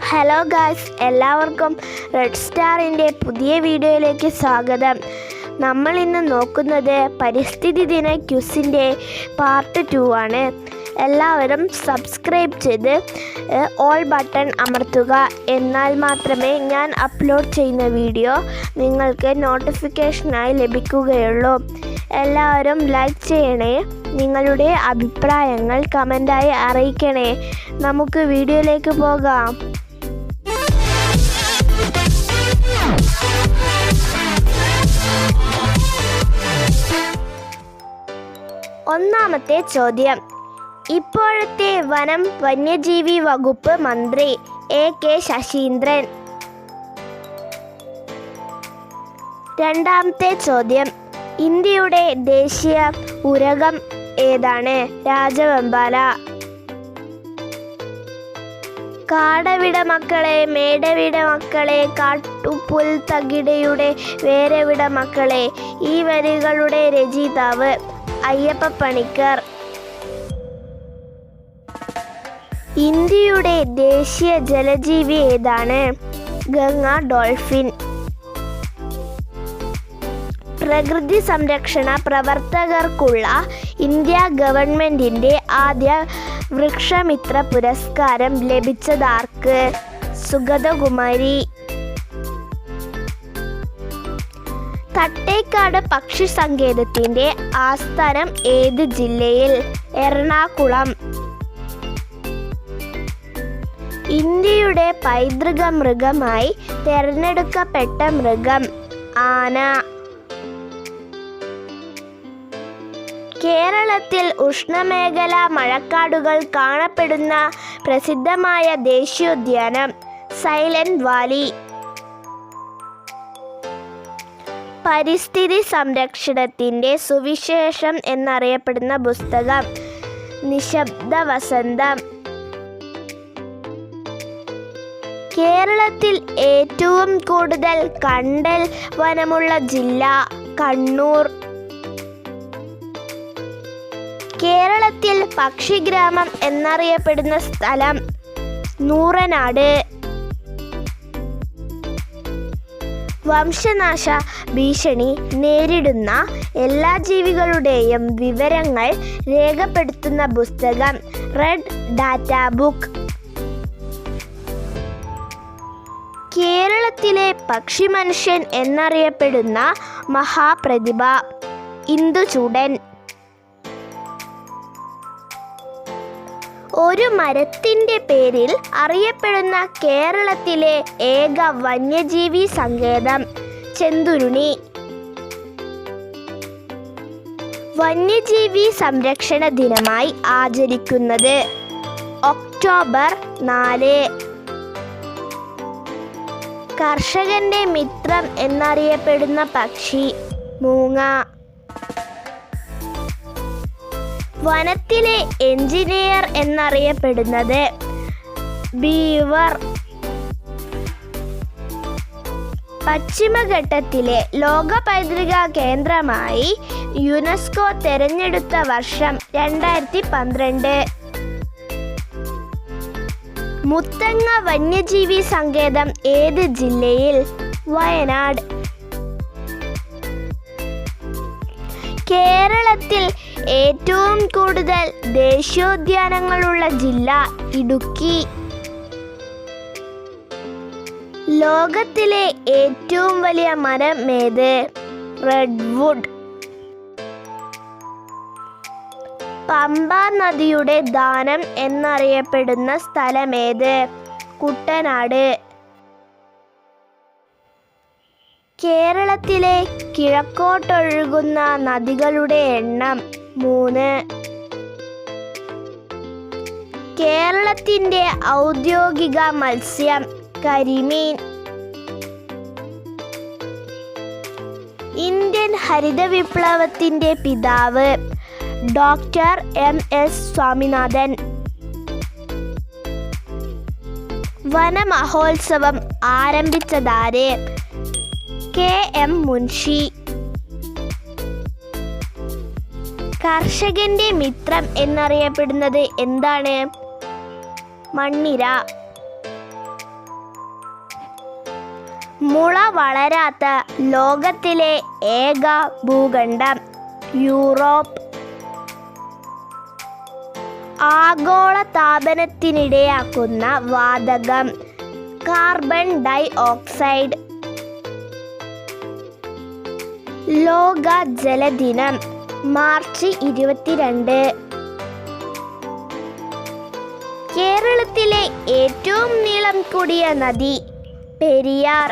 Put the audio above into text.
Hello guys, എല്ലാവർക്കും red സ്റ്റാറിൻ്റെ പുതിയ വീഡിയോയിലേക്ക് സ്വാഗതം. നമ്മൾ ഇന്ന് നോക്കുന്നത് പരിസ്ഥിതി ദിന ക്വിസിൻ്റെ പാർട്ട് 2 ആണ്. എല്ലാവരും സബ്സ്ക്രൈബ് ചെയ്ത് ഓൾ ബട്ടൺ അമർത്തുക. എന്നാൽ മാത്രമേ ഞാൻ അപ്ലോഡ് ചെയ്യുന്ന വീഡിയോ നിങ്ങൾക്ക് നോട്ടിഫിക്കേഷനായി ലഭിക്കുകയുള്ളൂ. എല്ലാവരും ലൈക്ക് ചെയ്യണേ. നിങ്ങളുടെ അഭിപ്രായങ്ങൾ കമൻ്റായി അറിയിക്കണേ. നമുക്ക് വീഡിയോയിലേക്ക് പോകാം. ഒന്നാമത്തെ ചോദ്യം. ഇപ്പോഴത്തെ വനം വന്യജീവി വകുപ്പ് മന്ത്രി A.K. ശശീന്ദ്രൻ. രണ്ടാമത്തെ ചോദ്യം. ഇന്ത്യയുടെ ദേശീയ ഉരഗം ഏതാണ്? രാജവെമ്പാല. കാടവിട മക്കളെ, മേടവിട മക്കളെ, കാട്ടുപുൽ തകിടയുടെ വേരവിട മക്കളെ. ഈ വരികളുടെ രചയിതാവ് അയ്യപ്പ പണിക്കർ. ഇന്ത്യയുടെ ദേശീയ ജലജീവി ഏതാണ്? ഗംഗ ഡോൾഫിൻ. പ്രകൃതി സംരക്ഷണ പ്രവർത്തകർക്കുള്ള ഇന്ത്യ ഗവൺമെൻറ്റിൻ്റെ ആദ്യ വൃക്ഷമിത്ര പുരസ്കാരം ലഭിച്ചതാർക്ക്? സുഗതകുമാരി. തട്ടേക്കാട് പക്ഷി സങ്കേതത്തിൻ്റെ ആസ്ഥാനം ഏത് ജില്ലയിൽ? എറണാകുളം. ഇന്ത്യയുടെ പൈതൃക മൃഗമായി തിരഞ്ഞെടുക്കപ്പെട്ട മൃഗം ആന. കേരളത്തിൽ ഉഷ്ണമേഖലാ മഴക്കാടുകൾ കാണപ്പെടുന്ന പ്രസിദ്ധമായ ദേശീയോദ്യാനം സൈലന്റ് വാലി. പരിസ്ഥിതി സംരക്ഷണത്തിൻ്റെ സുവിശേഷം എന്നറിയപ്പെടുന്ന പുസ്തകം നിശബ്ദ വസന്തം. കേരളത്തിൽ ഏറ്റവും കൂടുതൽ കണ്ടൽ വനമുള്ള ജില്ല കണ്ണൂർ. കേരളത്തിൽ പക്ഷിഗ്രാമം എന്നറിയപ്പെടുന്ന സ്ഥലം നൂറനാട്. വംശനാശ ഭീഷണി നേരിടുന്ന എല്ലാ ജീവികളുടെയും വിവരങ്ങൾ രേഖപ്പെടുത്തുന്ന പുസ്തകം റെഡ് ഡാറ്റ ബുക്ക്. കേരളത്തിലെ പക്ഷിമനുഷ്യൻ എന്നറിയപ്പെടുന്ന മഹാപ്രതിഭ ഇന്ദുചൂടൻ. ഒരു മരത്തിൻ്റെ പേരിൽ അറിയപ്പെടുന്ന കേരളത്തിലെ ഏക വന്യജീവി സങ്കേതം ചെന്തുരുണി. വന്യജീവി സംരക്ഷണ ദിനമായി ആചരിക്കുന്നത് ഒക്ടോബർ 4. കർഷകന്റെ മിത്രം എന്നറിയപ്പെടുന്ന പക്ഷി മൂങ്ങ. വനത്തിലെ എഞ്ചിനീയർ എന്നറിയപ്പെടുന്നത് ബീവർ. പശ്ചിമഘട്ടത്തിലെ ലോക പൈതൃക കേന്ദ്രമായി യുനെസ്കോ തെരഞ്ഞെടുത്ത വർഷം 2012. മുത്തങ്ങ വന്യജീവി സങ്കേതം ഏത് ജില്ലയിൽ? വയനാട്. കേരളത്തിൽ ഏറ്റവും കൂടുതൽ ദേശീയോദ്യാനങ്ങളുള്ള ജില്ല ഇടുക്കി. ലോകത്തിലെ ഏറ്റവും വലിയ മരം ഏത്? റെഡ്വുഡ്. പമ്പ നദിയുടെ ദാനം എന്നറിയപ്പെടുന്ന സ്ഥലമേത്? കുട്ടനാട്. കേരളത്തിലെ കിഴക്കോട്ടൊഴുകുന്ന നദികളുടെ എണ്ണം 3. കേരളത്തിൻ്റെ ഔദ്യോഗിക മത്സ്യം കരിമീൻ. ഇന്ത്യൻ ഹരിത വിപ്ലവത്തിൻ്റെ പിതാവ് ഡോക്ടർ M.S. സ്വാമിനാഥൻ. വനമഹോത്സവം ആരംഭിച്ചതാര്? K.M. മുൻഷി. കർഷകന്റെ മിത്രം എന്നറിയപ്പെടുന്നത് എന്താണ്? മണ്ണിര. മുള വളരാത്ത ലോകത്തിലെ ഏക ഭൂഖണ്ഡം യൂറോപ്പ്. ആഗോളതാപനത്തിനിടയാക്കുന്ന വാതകം കാർബൺ ഡൈ ഓക്സൈഡ്. ലോക ജലദിനം മാർച്ച് 22. കേരളത്തിലെ ഏറ്റവും നീളം കൂടിയ നദി പെരിയാർ.